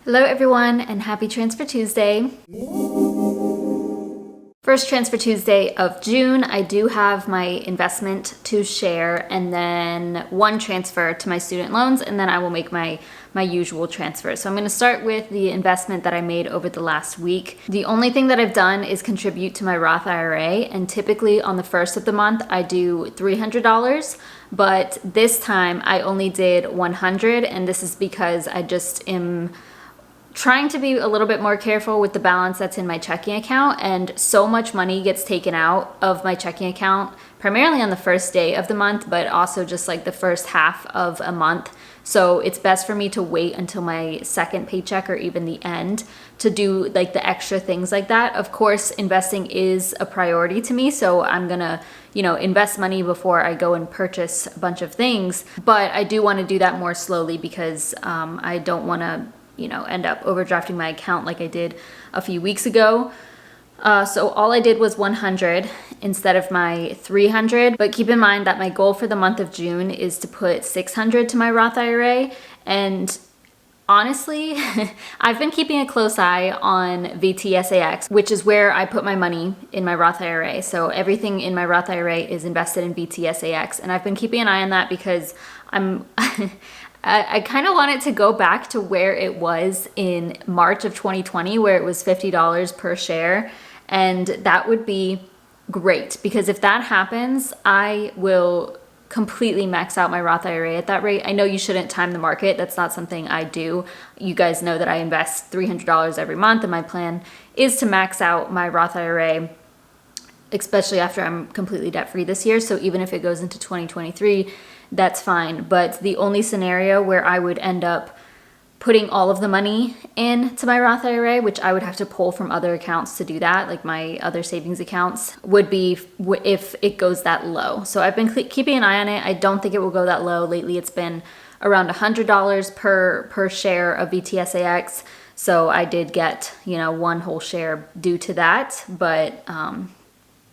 Hello everyone and happy Transfer Tuesday. First Transfer Tuesday of June, I do have my investment to share and then one transfer to my student loans, and then I will make my usual transfer. So I'm going to start with the investment that I made over the last week. The only thing that I've done is contribute to my Roth IRA, and typically on the first of the month I do $300, but this time I only did $100, and this is because I just am trying to be a little bit more careful with the balance that's in my checking account, and so much money gets taken out of my checking account primarily on the first day of the month, but also just like the first half of a month. So it's best for me to wait until my second paycheck or even the end to do like the extra things like that. Of course, investing is a priority to me, so I'm gonna invest money before I go and purchase a bunch of things, but I do want to do that more slowly because I don't want to end up overdrafting my account like I did a few weeks ago. So all I did was 100 instead of my 300, but keep in mind that my goal for the month of June is to put 600 to my Roth IRA. And honestly, I've been keeping a close eye on VTSAX, which is where I put my money in my Roth IRA. So everything in my Roth IRA is invested in VTSAX, and I've been keeping an eye on that because I kind of want it to go back to where it was in March of 2020, where it was $50 per share. And that would be great, because if that happens, I will completely max out my Roth IRA at that rate. I know you shouldn't time the market. That's not something I do. You guys know that I invest $300 every month, and my plan is to max out my Roth IRA, especially after I'm completely debt-free this year. So even if it goes into 2023, that's fine. But the only scenario where I would end up putting all of the money into my Roth IRA, which I would have to pull from other accounts to do that, like my other savings accounts, would be if it goes that low. So I've been keeping an eye on it. I don't think it will go that low. Lately it's been around $100 per share of VTSAX. So I did get, one whole share due to that. But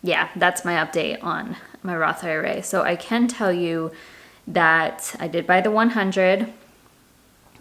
yeah, that's my update on my Roth IRA. So I can tell you that I did buy the 100,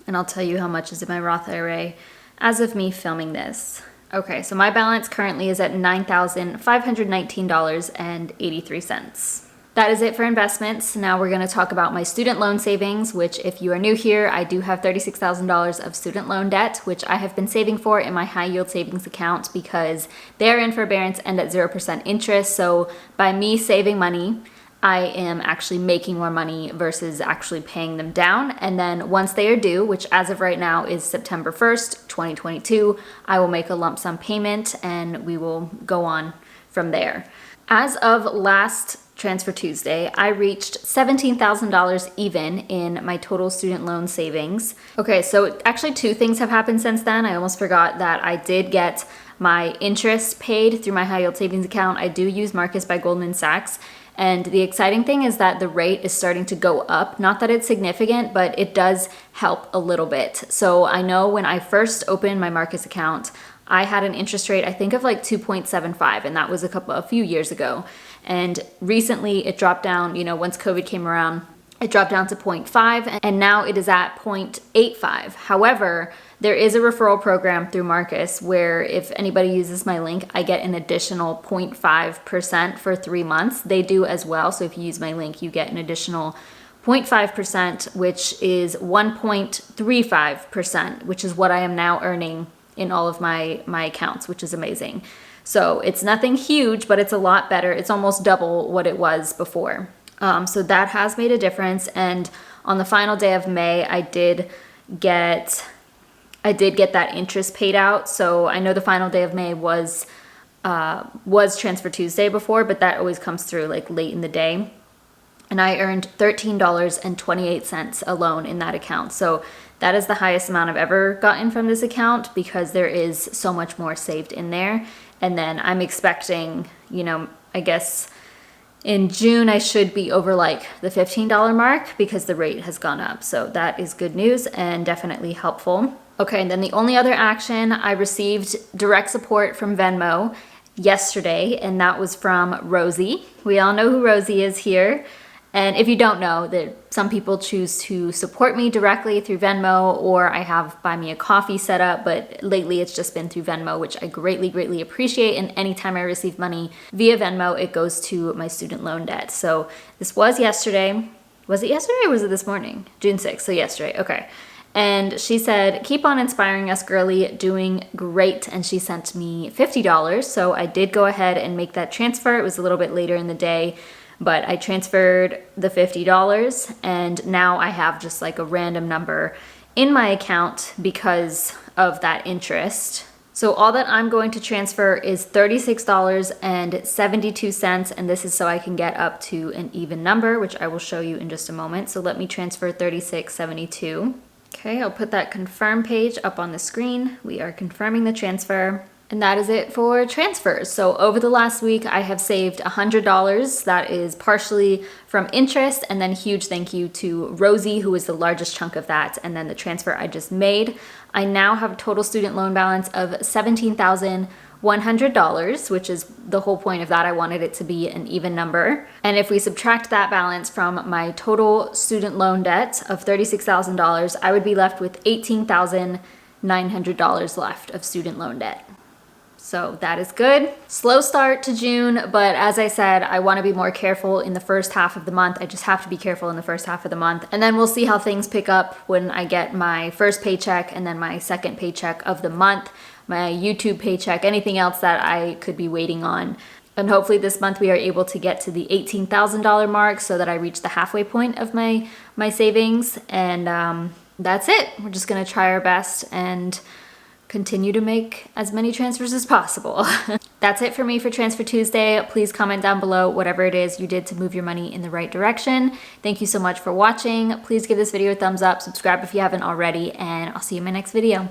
and I'll tell you how much is in my Roth IRA as of me filming this. Okay, so my balance currently is at $9,519.83. That is it for investments. Now we're going to talk about my student loan savings, which, if you are new here, I do have $36,000 of student loan debt, which I have been saving for in my high yield savings account because they are in forbearance and at 0% interest. So by me saving money, I am actually making more money versus actually paying them down. And then once they are due, which as of right now is September 1st, 2022, I will make a lump sum payment and we will go on from there. As of last Transfer Tuesday, I reached $17,000 even in my total student loan savings. Okay, so actually two things have happened since then. I almost forgot that I did get my interest paid through my high yield savings account. I do use Marcus by Goldman Sachs. And the exciting thing is that the rate is starting to go up. Not that it's significant, but it does help a little bit. So I know when I first opened my Marcus account, I had an interest rate, I think, of like 2.75, and that was a few years ago. And recently it dropped down, once COVID came around, it dropped down to 0.5, and now it is at 0.85. However, there is a referral program through Marcus where if anybody uses my link, I get an additional 0.5% for 3 months. They do as well. So if you use my link, you get an additional 0.5%, which is 1.35%, which is what I am now earning in all of my accounts, which is amazing. So it's nothing huge, but it's a lot better. It's almost double what it was before. So that has made a difference. And on the final day of May, I did get that interest paid out. So I know the final day of May was Transfer Tuesday before, but that always comes through like late in the day. And I earned $13.28 alone in that account. So that is the highest amount I've ever gotten from this account because there is so much more saved in there. And then I'm expecting, I guess in June, I should be over like the $15 mark because the rate has gone up. So that is good news and definitely helpful. Okay, and then the only other action, I received direct support from Venmo yesterday, and that was from Rosie. We all know who Rosie is here. And if you don't know, that some people choose to support me directly through Venmo, or I have buy me a coffee set up, but lately it's just been through Venmo, which I greatly, greatly appreciate. And anytime I receive money via Venmo, it goes to my student loan debt. So this was yesterday. Was it yesterday or was it this morning? June 6th, so yesterday, okay. And she said, keep on inspiring us, girly, doing great. And she sent me $50. So I did go ahead and make that transfer. It was a little bit later in the day, but I transferred the $50 and now I have just like a random number in my account because of that interest. So all that I'm going to transfer is $36.72, and this is so I can get up to an even number, which I will show you in just a moment. So let me transfer $36.72. Okay, I'll put that confirm page up on the screen. We are confirming the transfer. And that is it for transfers. So over the last week, I have saved $100. That is partially from interest, and then huge thank you to Rosie, who is the largest chunk of that, and then the transfer I just made. I now have a total student loan balance of $17,100, which is the whole point of that. I wanted it to be an even number. And if we subtract that balance from my total student loan debt of $36,000, I would be left with $18,900 left of student loan debt. So that is good. Slow start to June, but as I said, I want to be more careful in the first half of the month. I just have to be careful in the first half of the month. And then we'll see how things pick up when I get my first paycheck and then my second paycheck of the month, my YouTube paycheck, anything else that I could be waiting on. And hopefully this month we are able to get to the $18,000 mark so that I reach the halfway point of my savings. And that's it. We're just going to try our best and continue to make as many transfers as possible. That's it for me for Transfer Tuesday. Please comment down below whatever it is you did to move your money in the right direction. Thank you so much for watching. Please give this video a thumbs up, subscribe if you haven't already, and I'll see you in my next video.